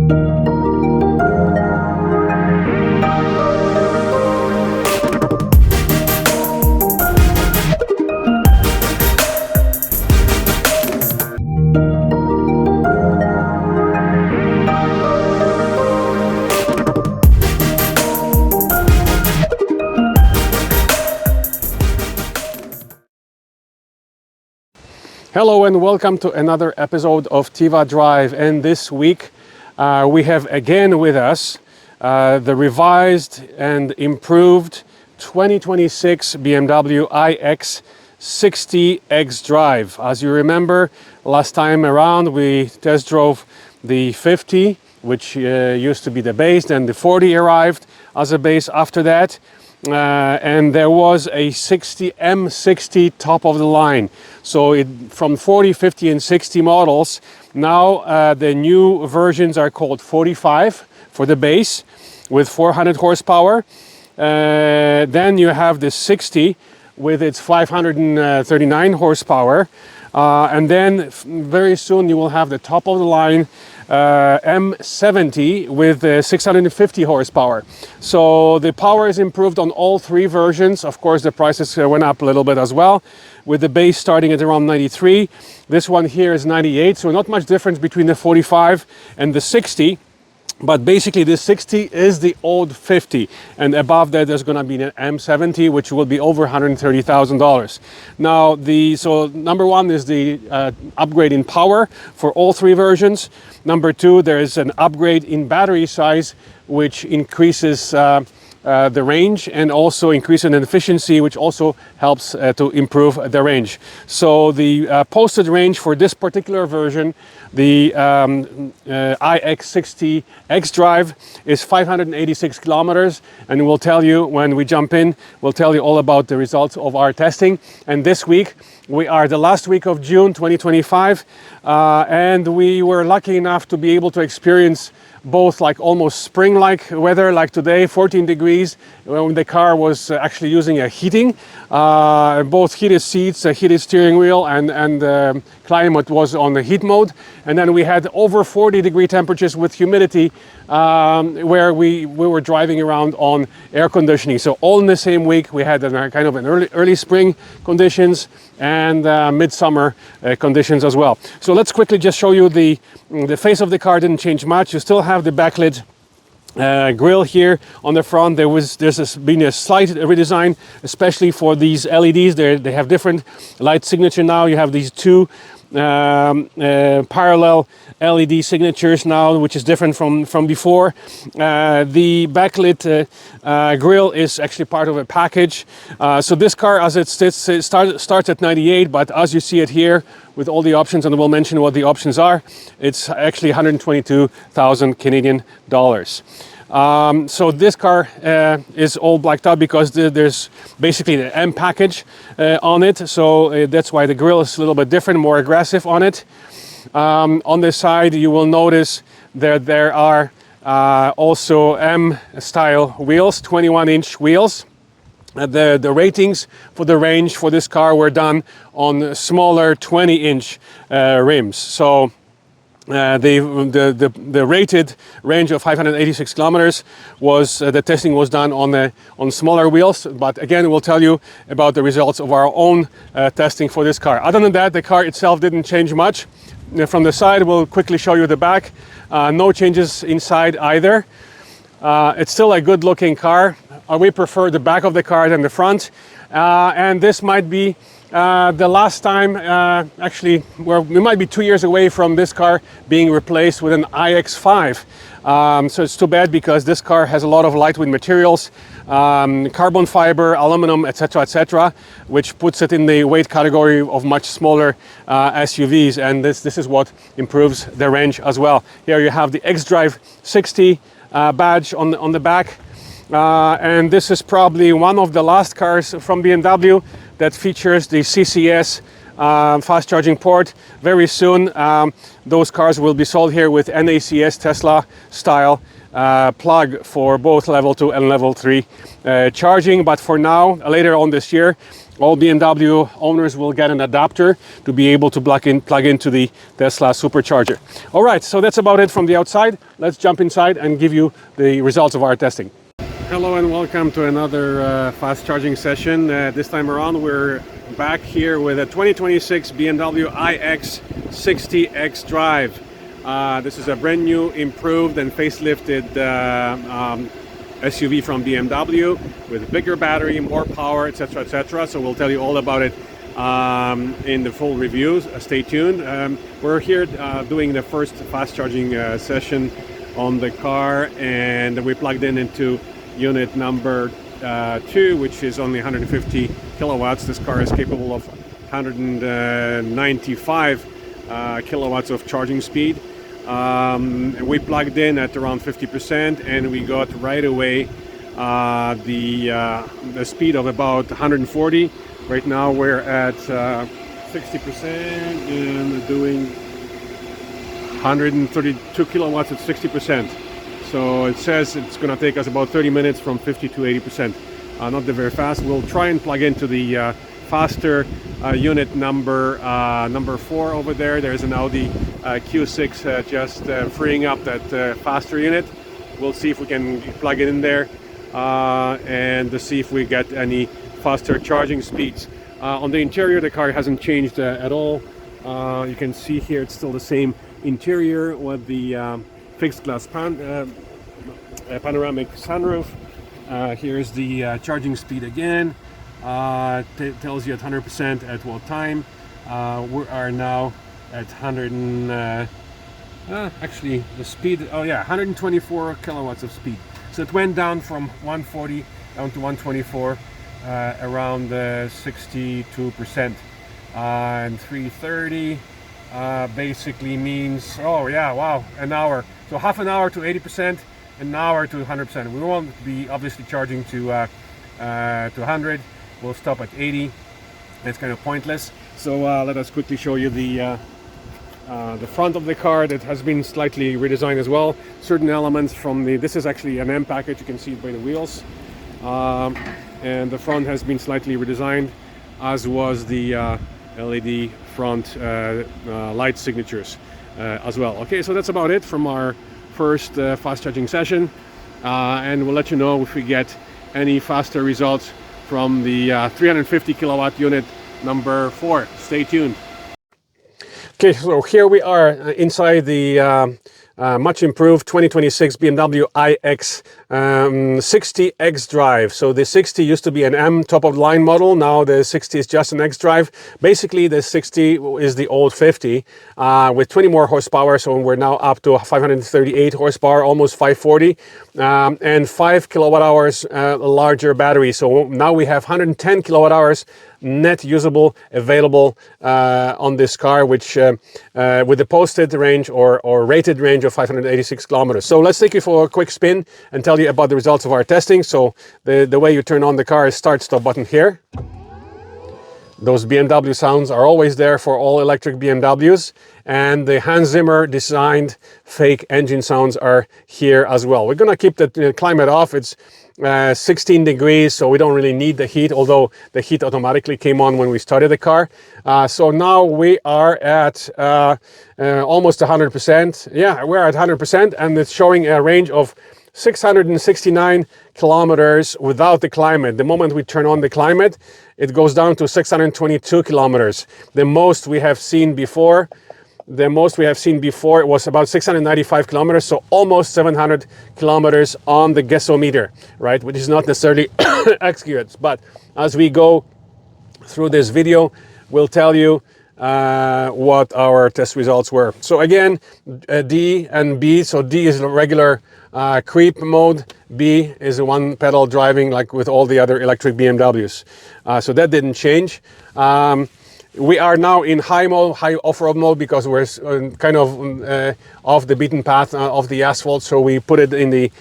Hello and welcome to another episode of Tiva Drive, and this week we have again with us the revised and improved 2026 BMW iX60 Xdrive. As you remember, last time around we test drove the 50, which used to be the base, then the 40 arrived as a base after that. And there was a M60 top of the line. So from 40, 50 and 60 models, now the new versions are called 45 for the base with 400 horsepower. Then you have the 60 with its 539 horsepower. And then very soon you will have the top of the line M70 with 650 horsepower. So the power is improved on all three versions. Of course, the prices went up a little bit as well, with the base starting at around 93. This one here is 98, so not much difference between the 45 and the 60. But basically the 60 is the old 50, and above that there's going to be an M70, which will be over $130,000. Now so number one is the upgrade in power for all three versions. Number two, there is an upgrade in battery size, which increases the range and also increase in efficiency, which also helps to improve the range. So the posted range for this particular version, the iX60 Xdrive, is 586 kilometers, and we'll tell you when we jump in, we'll tell you all about the results of our testing. And this week we are the last week of June 2025, and we were lucky enough to be able to experience both like almost spring-like weather, like today, 14 degrees, when the car was actually using a heating, both heated seats, a heated steering wheel, and climate was on the heat mode. And then we had over 40-degree temperatures with humidity, where we were driving around on air conditioning. So all in the same week, we had kind of an early spring conditions and midsummer conditions as well. So let's quickly just show you the face of the car. Didn't change much. You still have the backlit grille here on the front. There's been a slight redesign, especially for these LEDs. They have different light signature now. You have these two parallel LED signatures now, which is different from before. The backlit grille is actually part of a package. So this car, as it starts at 98, but as you see it here with all the options, and we'll mention what the options are, it's actually 122,000 Canadian dollars. So this car is all blacked out because there's basically the M package on it. So that's why the grille is a little bit different, more aggressive on it. On the side, you will notice that there are also M-style wheels, 21-inch wheels. The ratings for the range for this car were done on smaller 20-inch rims. So the rated range of 586 kilometers was the testing was done on smaller wheels. But again, we'll tell you about the results of our own testing for this car. Other than that, the car itself didn't change much. From the side, we'll quickly show you the back. No changes inside either. It's still a good looking car. We prefer the back of the car than the front. And this might be the last time, actually, we might be 2 years away from this car being replaced with an iX5. So it's too bad because this car has a lot of lightweight materials, carbon fiber, aluminum, etc., which puts it in the weight category of much smaller SUVs. And this is what improves the range as well. Here you have the Xdrive 60 badge on the back. And this is probably one of the last cars from BMW that features the CCS fast charging port. Very soon those cars will be sold here with NACS Tesla style plug for both level 2 and level 3 charging. But for now, later on this year, all BMW owners will get an adapter to be able to plug into the Tesla supercharger. All right, so that's about it from the outside. Let's jump inside and give you the results of our testing. Hello and welcome to another fast charging session. This time around we're back here with a 2026 BMW iX60 Xdrive. This is a brand new, improved and facelifted SUV from BMW with bigger battery, more power, etc, etc. So we'll tell you all about it in the full reviews. Stay tuned. We're here doing the first fast charging session on the car, and we plugged into unit number 2, which is only 150 kilowatts. This car is capable of 195 kilowatts of charging speed. We plugged in at around 50% and we got right away the speed of about 140. Right now we're at 60% and doing 132 kilowatts at 60%. So it says it's going to take us about 30 minutes from 50 to 80%. Not very fast. We'll try and plug into the faster unit number 4 over there. There's an Audi Q6 just freeing up that faster unit. We'll see if we can plug it in there and to see if we get any faster charging speeds. On the interior, the car hasn't changed at all. You can see here it's still the same interior with the fixed glass panoramic sunroof. Here's the charging speed again. Tells you at 100% at what time. We are now at 100 and actually the speed, 124 kilowatts of speed. So it went down from 140 down to 124, around 62%. And 330 basically means, an hour. So half an hour to 80%, an hour to 100%. We won't be obviously charging to 100. We'll stop at 80. That's kind of pointless. So let us quickly show you the front of the car that has been slightly redesigned as well. Certain elements from this is actually an M package. You can see it by the wheels. And the front has been slightly redesigned, as was the LED front light signatures as well. Okay, so that's about it from our first fast charging session. And we'll let you know if we get any faster results from the 350 kilowatt unit number 4. Stay tuned. Okay, so here we are inside the much improved 2026 BMW iX60 Xdrive. So the 60 used to be an M top of the line model. Now the 60 is just an Xdrive. Basically the 60 is the old 50 with 20 more horsepower. So we're now up to 538 horsepower, almost 540, and 5 kilowatt hours larger battery. So now we have 110 kilowatt hours net usable available on this car, which with the posted range or rated range of 586 kilometers. So let's take you for a quick spin and tell you about the results of our testing. So the way you turn on the car is start-stop button here. Those BMW sounds are always there for all electric BMWs, and the Hans Zimmer designed fake engine sounds are here as well. We're gonna keep the climate off. It's 16 degrees, so we don't really need the heat, although the heat automatically came on when we started the car. So now we are at almost 100%. Yeah, we're at 100%, and it's showing a range of 669 kilometers without the climate. The moment we turn on the climate, it goes down to 622 kilometers. The most we have seen before it was about 695 kilometers, so almost 700 kilometers on the gasometer, right? Which is not necessarily accurate, but as we go through this video, we'll tell you what our test results were. So again, D and B. So D is the regular creep mode. B is the one pedal driving like with all the other electric BMWs. So that didn't change. We are now in high mode, high off-road mode, because we're kind of off the beaten path of the asphalt. So we put it in the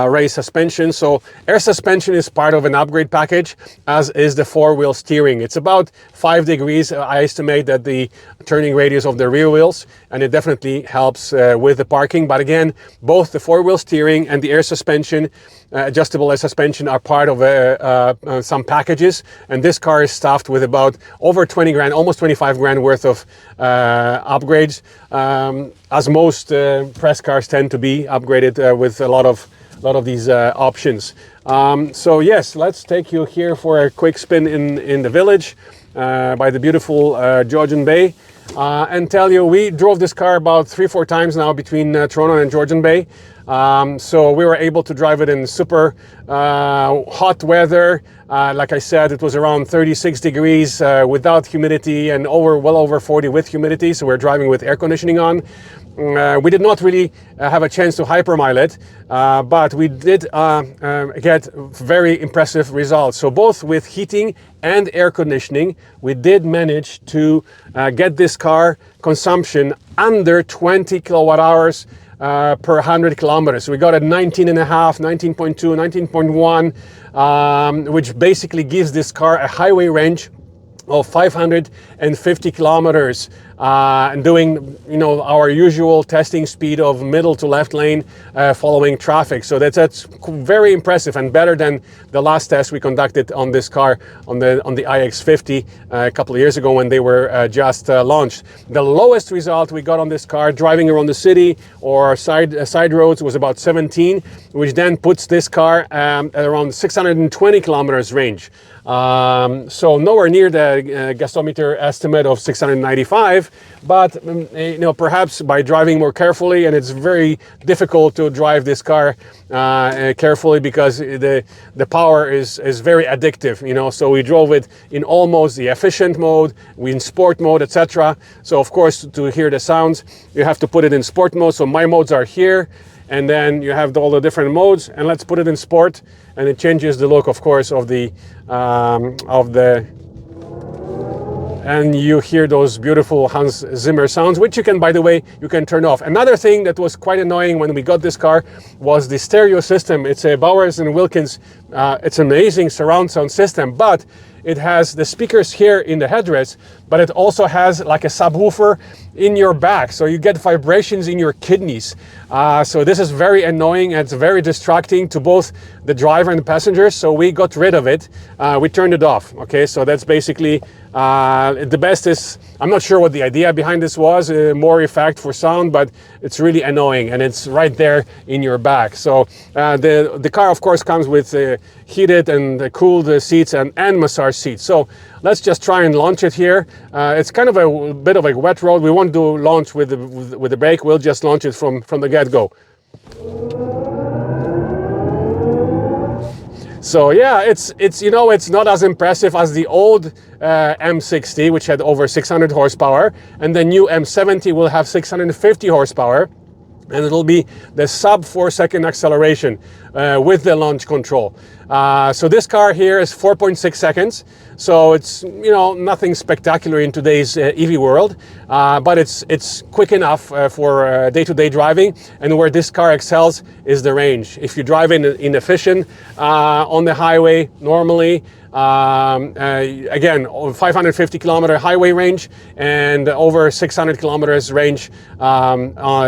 race suspension. So air suspension is part of an upgrade package, as is the four-wheel steering. It's about 5 degrees, I estimate, that the turning radius of the rear wheels, and it definitely helps with the parking. But again, both the four-wheel steering and the air suspension, adjustable air suspension, are part of some packages, and this car is stuffed with about over 20 grand, almost 25 grand worth of upgrades, as most press cars tend to be upgraded with a lot of these options. So yes, let's take you here for a quick spin in the village by the beautiful Georgian Bay, and tell you, we drove this car about 3-4 times now between Toronto and Georgian Bay. So we were able to drive it in super hot weather. Like I said, it was around 36 degrees without humidity, and well over 40 with humidity. So we're driving with air conditioning on. We did not really have a chance to hypermile it, but we did get very impressive results. So both with heating and air conditioning, we did manage to get this car consumption under 20 kilowatt hours per 100 kilometers. We got at 19.5, 19.2, 19.1, which basically gives this car a highway range of 550 kilometers, and doing, you know, our usual testing speed of middle to left lane following traffic. So that's very impressive, and better than the last test we conducted on this car on the iX50 a couple of years ago when they were just launched. The lowest result we got on this car driving around the city or side roads was about 17, which then puts this car at around 620 kilometers range. So nowhere near the gasometer estimate of 695, but you know, perhaps by driving more carefully, and it's very difficult to drive this car carefully because the power is very addictive, you know. So we drove it in almost the efficient mode, in sport mode, etc. So of course, to hear the sounds, you have to put it in sport mode. So my modes are here, and then you have all the different modes, and let's put it in sport, and it changes the look, of course, of the and you hear those beautiful Hans Zimmer sounds, which you can, by the way, you can turn off. Another thing that was quite annoying when we got this car was the stereo system. It's a Bowers & Wilkins, it's an amazing surround sound system, but it has the speakers here in the headrest, but it also has like a subwoofer in your back, so you get vibrations in your kidneys. So this is very annoying, and it's very distracting to both the driver and the passengers, so we got rid of it. We turned it off. Okay, so that's basically the best. Is, I'm not sure what the idea behind this was, more effect for sound, but it's really annoying, and it's right there in your back. So the car, of course, comes with heated and cooled seats and massage seats. So let's just try and launch it here. It's kind of a bit of a wet road. We won't do launch with the brake. We'll just launch it from the get-go. So yeah, it's you know, it's not as impressive as the old M60, which had over 600 horsepower, and the new M70 will have 650 horsepower, and it'll be the sub 4-second acceleration with the launch control. So this car here is 4.6 seconds. So it's, you know, nothing spectacular in today's EV world, but it's quick enough for day-to-day driving. And where this car excels is the range. If you drive in efficient on the highway normally, again, 550 kilometer highway range and over 600 kilometers range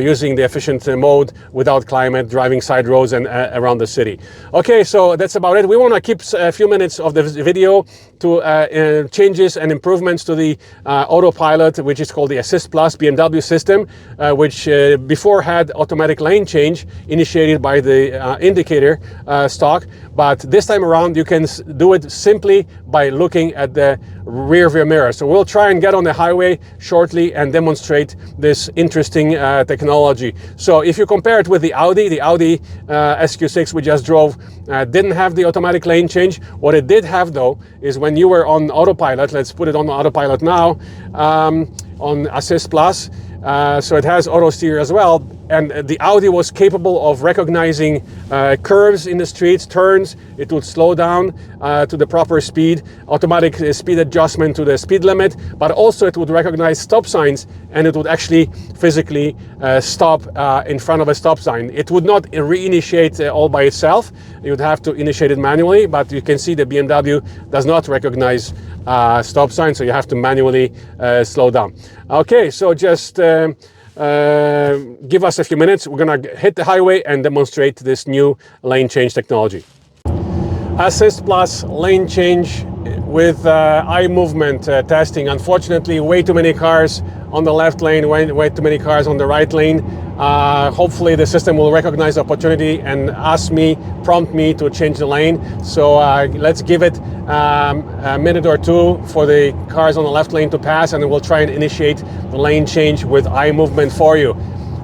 using the efficient mode without climate, driving side roads and around the city. Okay, so that's about it. We want to keep a few minutes of the video to changes and improvements to the Autopilot, which is called the Assist Plus BMW system, which before had automatic lane change initiated by the indicator stock, but this time around you can do it simply by looking at the rear view mirror. So we'll try and get on the highway shortly and demonstrate this interesting technology. So if you compare it with the Audi SQ6 we just drove didn't have the automatic lane change. What it did have though is when you were on Autopilot, let's put it on Autopilot now, on Assist Plus, So it has auto steer as well, and the Audi was capable of recognizing curves in the streets, turns. It would slow down to the proper speed, automatic speed adjustment to the speed limit, but also it would recognize stop signs, and it would actually physically stop in front of a stop sign. It would not reinitiate all by itself. You would have to initiate it manually, but you can see the BMW does not recognize stop signs, so you have to manually slow down. Okay, so just give us a few minutes. We're gonna hit the highway and demonstrate this new lane change technology. Assist Plus lane change with eye movement testing. Unfortunately, way too many cars on the left lane, way too many cars on the right lane. Hopefully the system will recognize the opportunity and prompt me to change the lane. So let's give it a minute or two for the cars on the left lane to pass, and then we'll try and initiate the lane change with eye movement for you.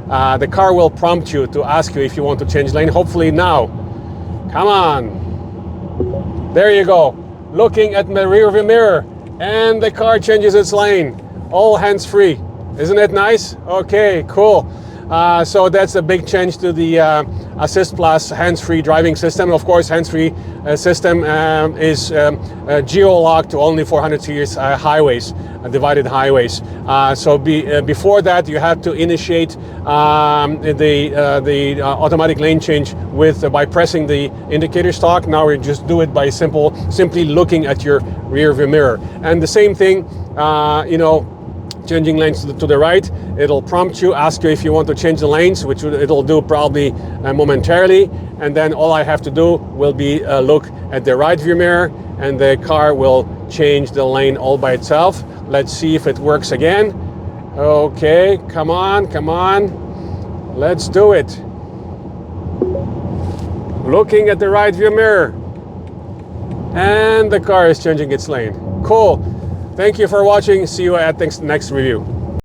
The car will prompt you to ask you if you want to change lane, hopefully now. Come on. There you go. Looking at the rear view mirror, and the car changes its lane. All hands-free. Isn't it nice? Okay, cool. So that's a big change to the Assist Plus hands-free driving system. Of course, hands-free system is geo-locked to only 400 series highways, divided highways. So before that, you had to initiate the automatic lane change by pressing the indicator stalk. Now we just do it by simply looking at your rear view mirror. And the same thing, changing lanes to the right, it'll prompt you, ask you if you want to change the lanes, which it'll do probably momentarily, and then all I have to do will be look at the right view mirror, and the car will change the lane all by itself. Let's see if it works again. Okay, come on, let's do it. Looking at the right view mirror, and the car is changing its lane. Cool. Thank you for watching. See you at the next review.